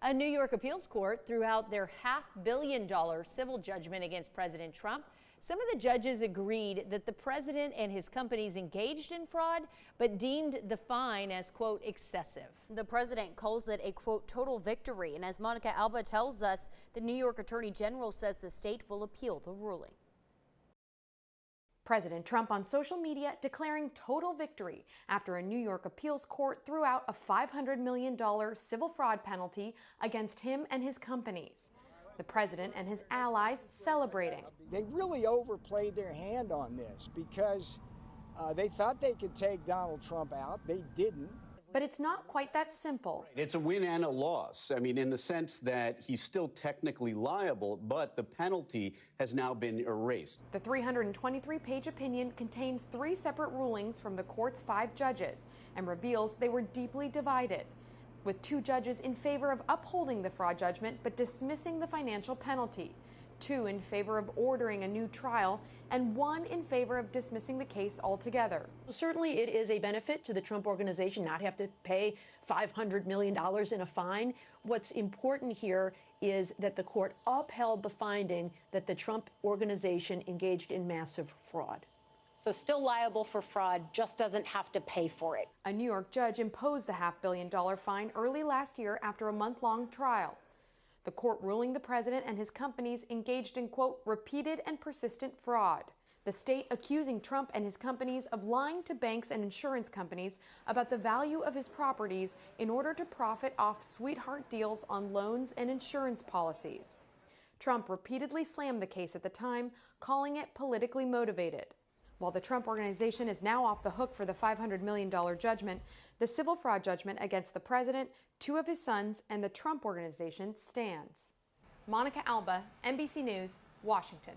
A New York appeals court threw out their $500 million civil judgment against President Trump. Some of the judges agreed that the president and his companies engaged in fraud, but deemed the fine as, quote, excessive. The president calls it a, quote, total victory. And as Monica Alba tells us, the New York Attorney General says the state will appeal the ruling. President Trump on social media declaring total victory after a New York appeals court threw out a $500 million civil fraud penalty against him and his companies. The president and his allies celebrating. They really overplayed their hand on this because they thought they could take Donald Trump out. They didn't. But it's not quite that simple. It's a win and a loss. I mean, in the sense that he's still technically liable, but the penalty has now been erased. The 323-page opinion contains 3 separate rulings from the court's 5 judges and reveals they were deeply divided, with 2 judges in favor of upholding the fraud judgment but dismissing the financial penalty, 2 in favor of ordering a new trial, and 1 in favor of dismissing the case altogether. Certainly it is a benefit to the Trump organization not have to pay $500 million in a fine. What's important here is that the court upheld the finding that the Trump organization engaged in massive fraud. So still liable for fraud, just doesn't have to pay for it. A New York judge imposed the $500 million fine early last year after a month-long trial. The court ruling the president and his companies engaged in, quote, repeated and persistent fraud. The state accusing Trump and his companies of lying to banks and insurance companies about the value of his properties in order to profit off sweetheart deals on loans and insurance policies. Trump repeatedly slammed the case at the time, calling it politically motivated. While the Trump organization is now off the hook for the $500 million judgment, the civil fraud judgment against the president, 2 of his sons, and the Trump organization stands. Monica Alba, NBC News, Washington.